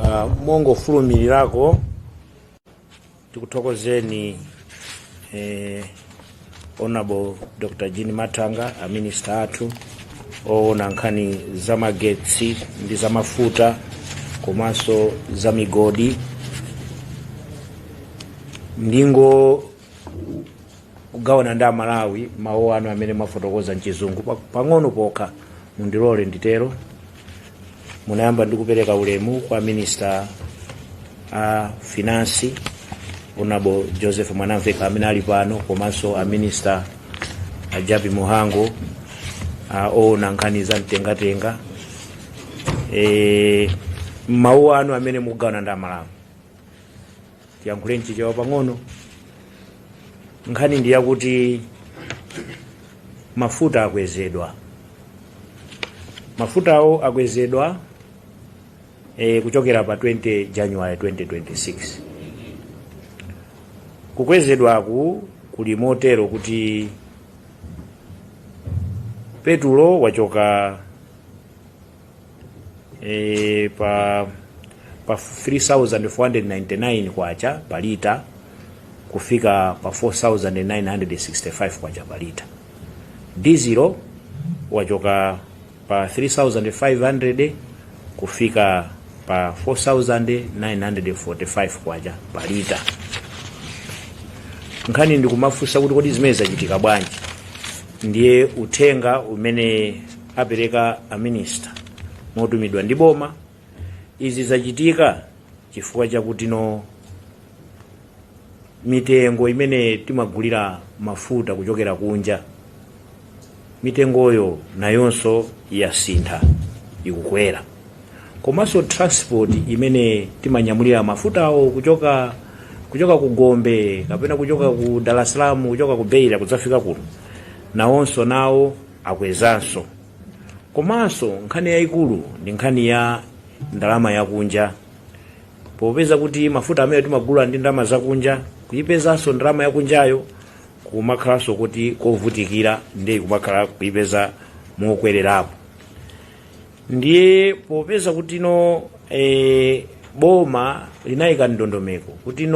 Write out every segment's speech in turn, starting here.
Mongo fulumirirako tikuthokozeni Honorable Dr. Jean Matanga, a minister athu oona nkhani za magetsi ndi za mafuta komanso za migodi. Ndingo kugawana nda Malawi mawu anu amene mafotokoza mchizungu pang'ono pokha mundilole nditero. Munayamba ndikupereka ulemu kwa minister a finance Honorable Joseph Mwanamveka amene ali pano, komanso a minister a Jabi Muhango oona nkhani za mtengatenga. Mawu anu amene mugawana nda Malawi tiyankhule nchichewa pang'ono. Nkhani ndi yakuti mafuta akwezedwa. Mafutawo akwezedwa kuchokera pa 20 January 2026. Kukwezedwaku kuli motero kuti petulo wachoka pa 3,499 kwacha pa lita kufika pa 4,965 kwacha pa lita. Diesel wachoka pa 3,500 kufika pa 4,945 kwacha pa lita. Nkhani ndikumafunsa kuti kodi zimene zachitika bwanji. Ndiye uthenga umene apereka a minister motumidwa ndi boma. Izi zachitika chifukwa chakuti mitengo imene timagulira mafuta kuchokera kunja, mitengoyo nayonso yasintha ikukwera. Komanso transport imene timanyamulira mafutawo kuchoka ku Gombe kapena kuchoka ku Dar es Salaam kuchoka ku Beira kudzafika kuno nawonso nawo akwezanso. Komanso nkhani yayikulu ndi nkhani ya ndalama yakunja. Popeza kuti mafuta amene timagula ndi ndalama zakunja, kuyipezanso ndalama yakunjayo kumakhalanso kuti kovutikira ndi kumakhala kuyipeza mokwererapo. Ndiye popeza kuti boma linayika ndondomeko kuti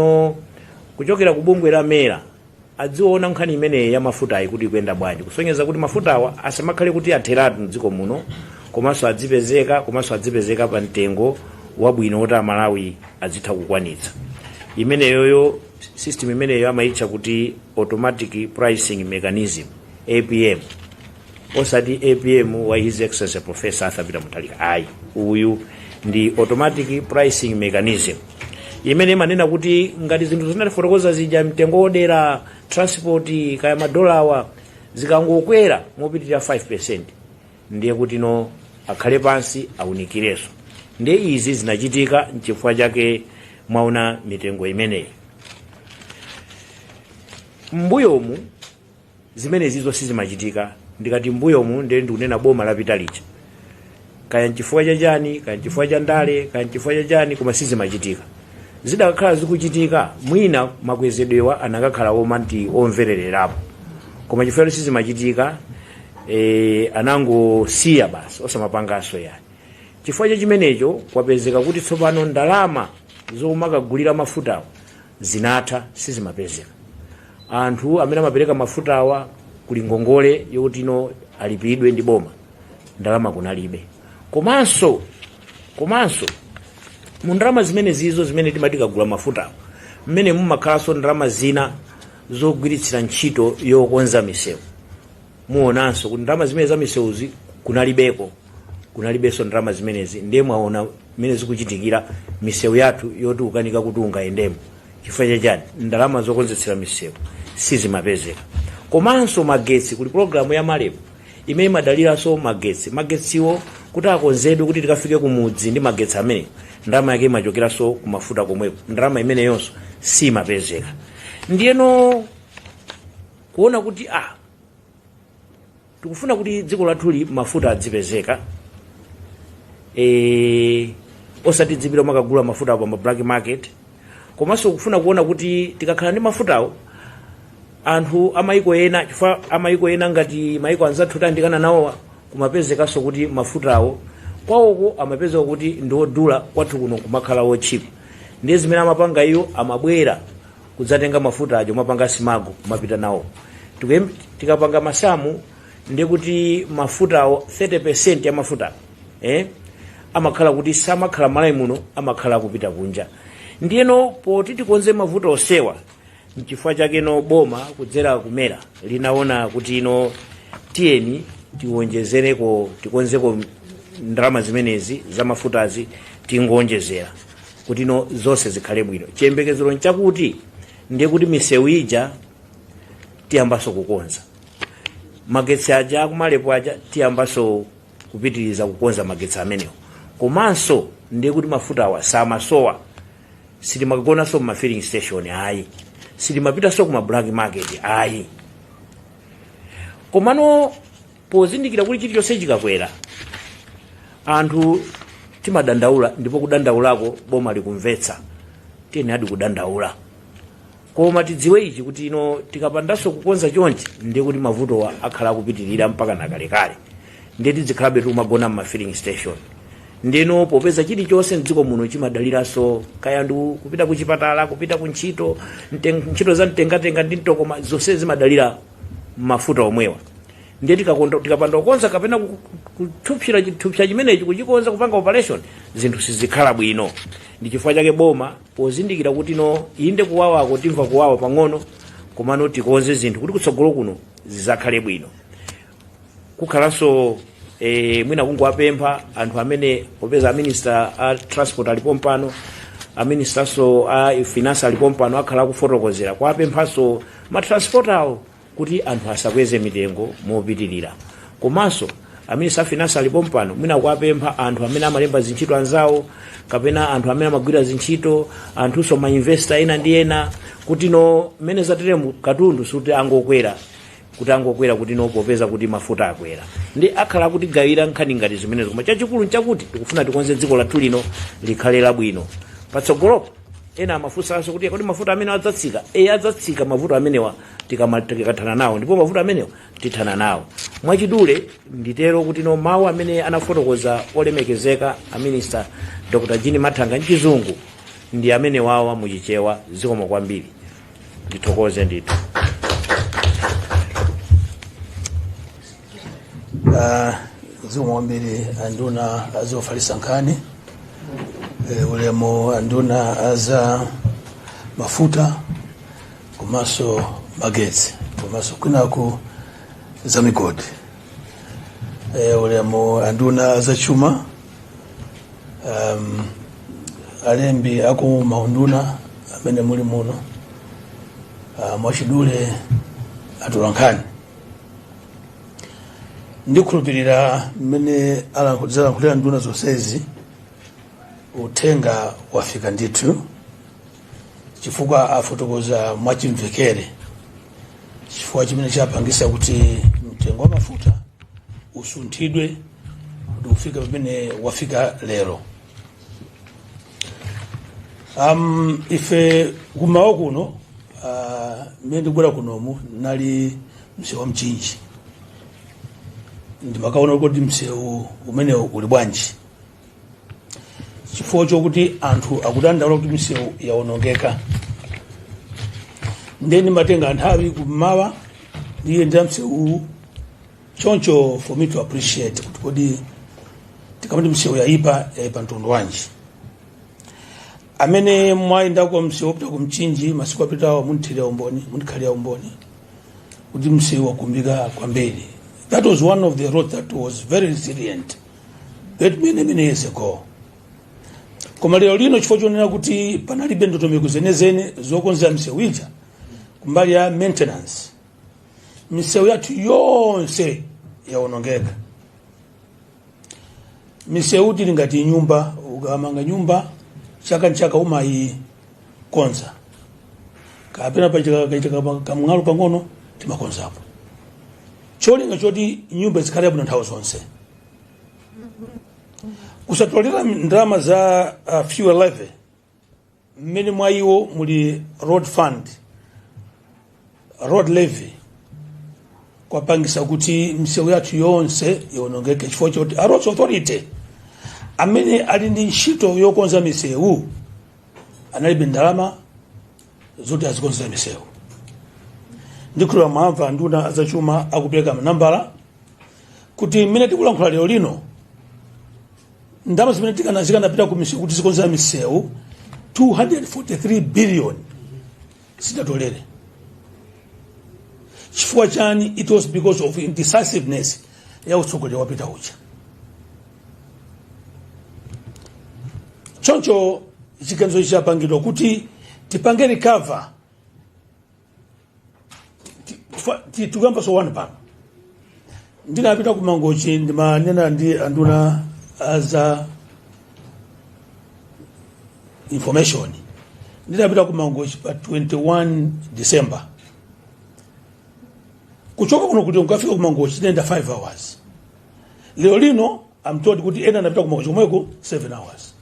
kuchokera ku bungwe la Mera adziona nkhani imene ya mafuta ayi kuti ikuyenda bwanji, kusonyeza kuti mafutawa asamakhale kuti atheratu m'dziko muno, komanso adzipezeka pa mtengo wabwino woti Malawi adzitha kukwanitsa. Imeneyoyo system imeneyo amayitcha kuti automatic pricing mechanism, APM. Osati APM wa His Excellency Professor Arthur Peter Mutharika. Ayi, uyu ndi automatic pricing mechanism imene manena kuti ngati zinthu zinatifotokoza zija mtengo odera transport kaya madolawa zikangokwera mopitirira 5%, ndiye kuti akhale pansi awunikireso. Ndiye izi zinachitika nchifukwa chake mwaona mitengo imeneyi. Mbuyomu zimene zizo sizimachitika. Ndikati mbuyomu ndiye ndikunena boma lapita lija. Kaya nchifukwa chachani, kaya nchifukwa cha ndale, kaya nchifukwa chachani, koma sizimachitika. Zidakhala zikuchitika mwina makwezedwewa anakakhala omanti omverererapo. Koma chifukwa sizimachitika anangosiya basi osamapanganso yani. Chifukwa chimenecho kwapezeka kuti tsopano ndalama zomakagulira mafutawo zinatha, sizimapezeka. Anthu amene amapereka mafutawa kuli ngongole yokuti alipidwe ndi boma, ndalama kunalibe. Komanso mu ndalama zimene zizo zimene timatikagula mafuta mmene mumakhalanso ndalama zina zogwiritsira ntchito yokonza misewu. Muonanso kuti ndalama zimene za misewuzi kunalibenso ndalama zimenezi. Ndiye mwaona mmene zikuchitikira misewu yathu yoti ukanika kuti ungayendemo. Chifukwa chachani, ndalama zokonzetsera misewu sizimapezeka. Komanso magetsi, kuli programu ya Malepo imene madaliranso magetsiwo kuti akonzedwe kuti tikafike kumudzi ndi magetsi amene ndalama yake imachokeranso kumafuta komwepo, ndalama imene yonso simapezeka. Ndiyeno kuona kuti tikufuna kuti dziko lathuli mafuta adzipezeka, osati dzipita makagula mafuta pa black market. Komanso kufuna kuona kuti tikakhala ndi mafutawo anthu amayiko ena, chifukwa amayiko ena ngati mayiko anzathu tandikana nawo kumapezekaso kuti mafutawo kwawoko amapeza kuti ndiodula kwathu kuno kumakhala wochipa. Ndiye zimene amapanga iyo amabwera kudzatenga mafuta ajo mapanga simago kumapita nawo. Tikapanga masamu ndiye kuti mafutawo 30% ya mafuta amakhala kuti samakhala malayi muno, amakhala kupita kunja. Ndiyeno poti tikonze mafuta osewa, nchifukwa chake no boma kudzera kumera linaona kuti ino tiyeni tiwonjezereko, tikonzeko ndalama zimenezi za mafutazi tingonjezera kuti no zonse zikhale bwino. Chiyembekezero nchakuti ndiye kuti misewu ija tiyambaso kukonza, magetsi aja kumalepo aja tiyambaso kupitiriza kukonza magetsi amenewo. Komanso ndiye kuti mafuta awa samasowa, sitimagona so ma filling station ayi, sitimapita so kuma black market ayi. Komano pozindikira kuti chilichonse chikakwera anthu timadandaula, ndipo kudandaulako boma likumvetsa, tiyeni adi kudandaula. Koma tidziwe ichi kuti ino tikapandaso kukonza chonchi ndiye kuti mavutowa akhala kupitirira mpaka nakalekale, ndiye tidzikhalabe tumagona ma filling station. Ndino popeza chilichonse mdziko muno chimadaliranso kaya ndi kupita kuchipatala, kupita kuntchito, ntchito za mtengatenga ndi mtokoma, zonse zimadalira mafuta omwewa. Ndiye tikapanda kukonza kapena kuthupsira chimenechi kuchikonza kupanga operation, zinthu sizikhala bwino. Ndi chifukwa chake boma pozindikira kuti no inde kuwawako timva kuwawa pang'ono, komano tikonze zinthu kuti kutsogolo kuno zizakhale bwino. Kukhalanso mwina kungowapempha anthu amene popeza a minister a transport alipo mpano, a minister so a finance alipo mpano, akhala kufotokozera kuwapemphaso ma transporter awo kuti anthu asakweze mitengo mopitirira. Komanso a minister a finance alipo mpano mwina kuwapempha anthu amene amalemba zintchito anzawo, kapena anthu amene amagwira zintchito, anthuso ma investor ena ndi ena, kuti no mmene zateremu katundu suti angokwera kuti no popeza kuti mafuta akwera. Ndi akhala kuti gawira nkhani ngati zimenezo. Koma chachikulu nchakuti tikufuna tikonze dziko lathu lino likhale labwino. Patsogolo ena amafunsanso kuti kodi mafuta amene adzatsika, adzatsika mafuta amenewa tikakathana nawo, ndipo mafuta amenewa tithana nawo. Mwachidule nditero kuti no mawu amene anafotokoza olemekezeka a minister Dr. Jean Matanga mchizungu ndi amene wawa muchichewa. Zikomo kwambiri, ndithokoze ndithu. Zikomo kwambiri anduna azofalisa nkhani, ulemu anduna aza mafuta, komanso magetsi, komanso kwinaku za migodi, ulemu anduna aza chuma, alembi aku maunduna amene muli muno, mwachidule atulankhani. Ndikhulupirira mmene alankhulira nduna zonsezi uthenga wafika ndithu, chifukwa afotokoza mwachimvekere, chifukwa chimene chapangisa kuti mtengo wa mafuta usunthidwe kuti ufika pamene wafika lero. Ife kumawa kuno mmene ndikubwera kunomu nali msewu wa Mchinji, ndimakaona kuti msewu umene uli bwanji, chifukwa chokuti anthu akudandaula kuti msewu yaonongeka. Ndiye ndimatenga nthawi kumawa ndiye ndi msewu choncho for me to appreciate kuti kodi tikamati msewu yaipa mtundu wanji. Amene mwayenda kwa msewu kupita ku Mchinji masiku apitawo munthirira umboni, mundikhaliya umboni kuti msewu wakumbika kwambiri. That was one of the roads that was very resilient that many years ago. Koma lero lino chifukwa chonena kuti panalibe ndondomeko zenezene zokonza msewu ija kumbali ya maintenance, misewu yathu yonse yaonongeka. Misewu tili ngati nyumba, ukamanga nyumba chaka nchaka umayikonza, kapena pachaka kamng'alu pang'ono timakonzapo. Cholinga choti nyumba zikhale bwino nthawi zonse. Kusatolera ndalama za fuel levy, mmene mwa iwo muli road fund, road levy, kwapangisa kuti msewu yathu yonse yaonongeke, chifukwa choti a roads authority amene ali ndi ntchito yokonza misewu analibe ndalama zoti azikonza misewu. Ndikula mwamva nduna azachuma akupereka manambala kuti mmene tikulankhula lero lino ndalama zimene zikanapita ku misewu kuti zikonza misewu 243 billion sitatolere. Chifukwa chani? It was because of indecisiveness ya utsogoleri wapita uja. Choncho chiganizo chapangidwa kuti tipange recover tikuyamba so one pano. Ndinapita ku Mangochi ndimanena ndi anduna aza information. Ndinapita ku Mangochi pa 21 December. Kuchoka kuno kuti ukafika ku Mangochi nenda 5 hours. Leo lino I'm told kuti ena napita ku Mangochi kumweko 7 hours.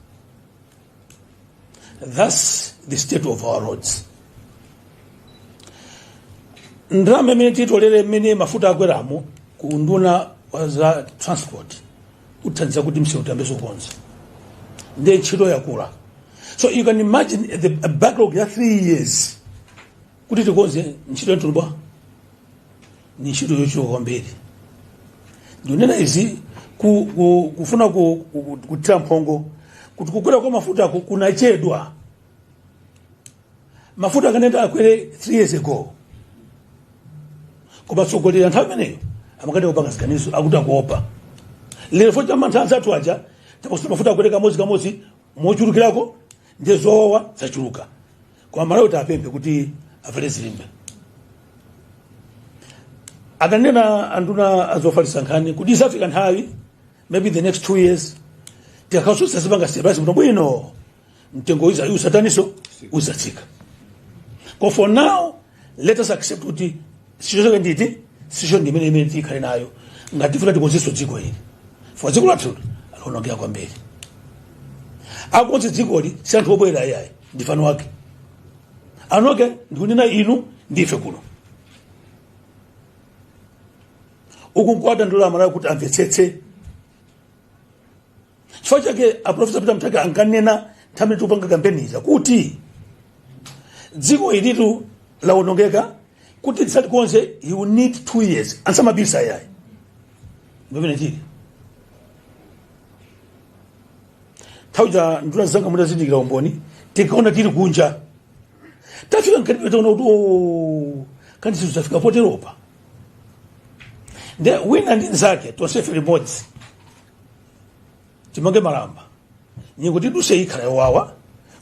That's the state of our roads. Ndrame mene titolere mene mafuta akweramu ku nduna za transport utanza kuti msewu tambezo konza ndiye ntchito yakula. So you can imagine a backlog ya 3 years kuti tikonze ntchito yatulubwa ni ntchito yochuluka kwambiri. Ndinena izi kufuna kutira mphongo kuti kukwera kwa mafuta kunachedwa. Mafuta kanenda akwere 3 years ago. Kuba tsogolera nthawi imeneyo amakati kupanga ziganizo akuti akuopa. Lero fo chama nthanza athu aja taposta mafuta akwere kamodzi mochulukirako ndiye zowawa zachuluka. Kwa malawi tapempe kuti avale zilimbe. Akanena anduna azofalisa nkhani kuti isafika nthawi maybe the next 2 years tikakasusa sibanga stabilize muno bwino mtengo usataniso usatsika. But for now let us accept kuti sicho nditi sicho ndimene tikhale nayo ngati funa tikonziso dziko hili. For dziko lathu alonongea kwambiri. Akonzi dziko hili si anthu obwera ayayi ndifano wake. Anoke ndikunena inu ndife kuno. Ukunkwata ndula mara kuti amvetsetse. Chifukwa chake Professor Peter Mutharika ankanena nthawi tupanga kampeni za kuti dziko ilitu laonongeka kuti tisati konse you need 2 years ansamabisa yayi. Mbona chili tauja nduna zanga muda zindikira umboni tikaona tili kunja tafika ngati petaona kuti kandi sizafika poteropa. The winner ndi nzake tosefe remotes timange malamba nyingo tiduse ikhala yawawa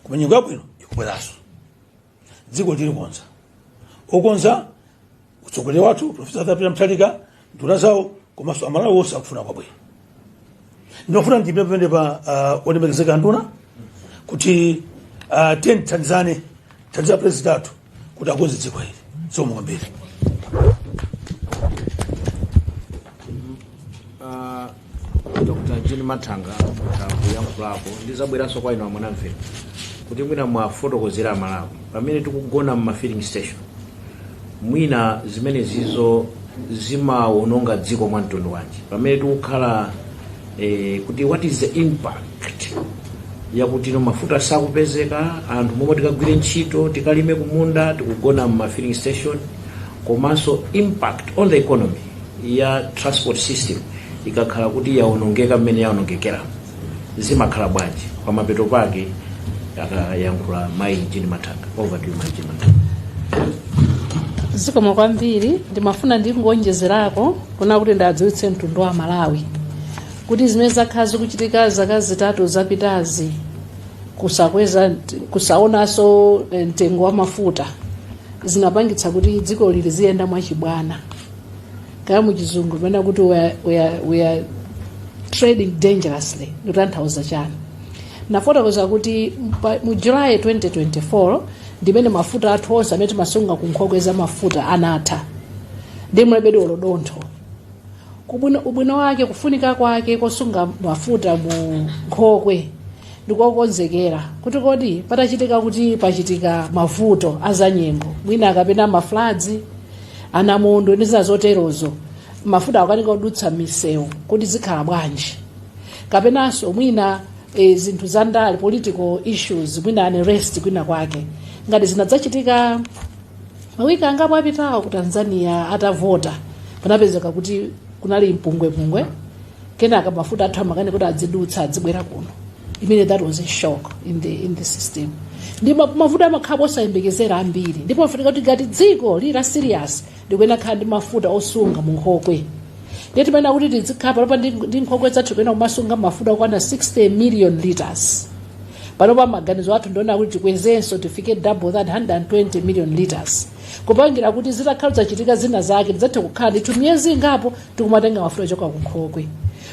kuma nyingo yabwino ikubweraso dziko lili konza okonza utsogoleri wathu Professor Peter Mutharika nduna zawo komanso amalawi wonse akufuna kwabwino. Ndinofuna ndipemphe pa olemekezeka nduna kuti tithandizane president athu kuti akonze dziko hili zomwe kwambiri. Dr. Jean Matanga kuyankhulapo ndizabweranso kwa inu amwanamvera kuti mwina mwafotokozera Malawi pamene tikugona mu filling station mwina zimene zizo zimaononga dziko mwa mtundu wanji pamene tikukhala kuti what is the impact yakuti no mafuta sakupezeka anthu momwe tikagwire ntchito tikalime kumunda tikugona mu filling station komanso impact on the economy ya transport system ikakhala kuti yaonongeka mmene yaonongekera zimakhala bwanji kwa mapeto pake akayankhula Mai Jean Matanga. Over to you, Mai Jean Matanga. Zikomo kwambiri ndimafuna ndingonjezerako kuna kuti ndadziwitse mtundu wa Malawi kuti zimene zakhala zikuchitika zaka zitatu zapitazi kusaonanso mtengo wa mafuta zinapangitsa kuti dziko lili ziyenda mwachibwana. Kaya muchizungu pamene kuti we are trading dangerously kutanthauza chani. Nafotokoza kuti mu July 2024 ndimene mafuta athu onse amene timasunga ku nkhokwe za mafuta anatha ndi mlebedi olodontho. Ubwino wake kufunika kwake kosunga mafuta mu nkhokwe ndikokonzekera kuti kodi patachitika kuti pachitika mavuto azanyengo mwina akapena mafladzi anamondo ndi zina zoterozo mafuta akanika kudutsa misewu kuti zikhala bwanji. kapenanso mwina zinthu za ndale political issues mwina unrest kwina kwake ngati zinadzachitika mawiki angapo apitawo ku Tanzania atavota panapezeka kuti kunali mpungwepungwe kenaka mafuta athu amakane kuti adzidutsa adzibwera kuno imene that was a shock in the system ndipo mafuta amakhala osayembekezera ambiri ndipo afunika kuti ngati dziko lira serious ndikuena khala ndi mafuta osunga mu nkhokwe ndeti pena kuti tizikhala panopa ndi nkhokwe zathu kuena kumasunga mafuta okwana 60 million liters panopa maganizo athu ndiona kuti tikwezenso tifike double that 120 million liters kupangira kuti zitakhala zachitika zina zake tidzathe kukhala ndithu miyezi ingapo tikumatenga mafuta ochoka ku nkhokwe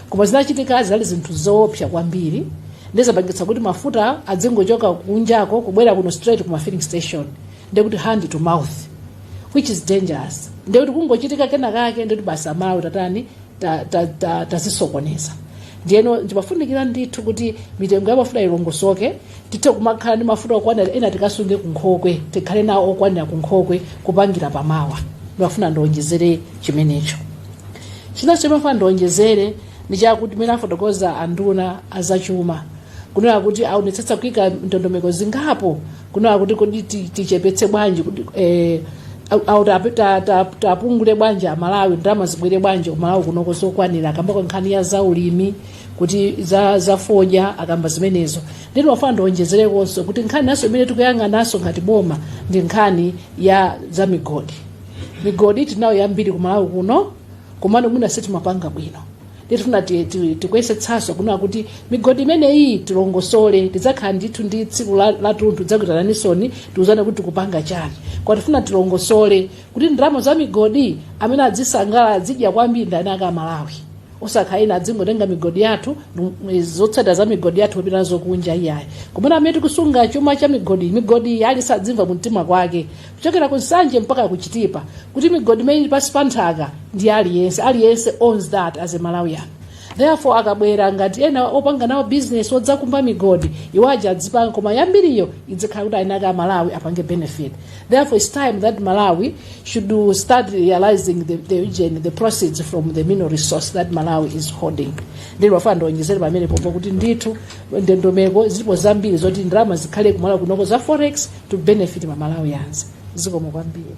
koma zinachitika zali zinthu zoopsa kwambiri ndezapangitsa kuti mafuta adzingochoka kunjako kubwera kuno straight kuma filling station ndekuti hand to mouth which is dangerous ndekuti kungochitika kenakake ndekuti basa Malawi tatani tazisokoneza ndiyeno ndipafunikira ndithu kuti mitengo ya mafuta ilongosoke tithe kumakhala ndi mafuta okwanira ena tikasunge ku nkhokwe tikhale nawo okwanira ku nkhokwe kupangira pamawa ndimafuna ndionjezere chimenecho china chimafuna ndionjezere ni chakuti mena fotokoza anduna azachuma kunena kuti aonetsetsa kuika ndondomeko zingapo kunena kuti kodi tichepetse bwanji kuti tapungule bwanji Malawi ndalama zibwere bwanji Malawi kunoko zokwanira akamba kwa nkhani ya zaulimi kuti za foja akamba zimenezo ndito wafana ndionjezerekonso kuti nkhani naso imene tikuyang'anaso ngati boma ndi nkhani ya za migodi tinayo yambiri ku Malawi kuno komano mwina seti mapanga bwino ndifuna tikwesetsaso kunena kuti migodi imeneyi tilongosole tidzakhala ndithu ndi tsiku la tunthu dzakuitananisoni tiuzane kuti tikupanga chani kwa tifuna tilongosole kuti ndalama za migodi amene adzisangala adzidya kwambiri ndani aka Malawi osakhaina adzingotenga migodi yathu zotsata za migodi yathu opita nazo kunja iyayi komana amene tikusunga chuma cha migodi ali sadzimva mumtima kwake kuchokera ku Nsanje mpaka ku Chitipa kuti migodi imene pasi pa nthaka ndi aliyense owns that as a Malawian. Therefore akabwera ngati ena opanga nawo business odzakumba migodi iwaja adzipanga koma yambiriyo idzikhala kuti ainaka Malawi apange benefit. Therefore it's time that Malawi should start realizing the proceeds from the mineral resource that Malawi is holding. Ndilo wafana ndonjezera pamene popo kuti ndithu ndondomeko zilipo zambiri zoti ndalama zikhale ku Malawi kunoko za forex to benefit ma Malawians. Zikomo kwambiri.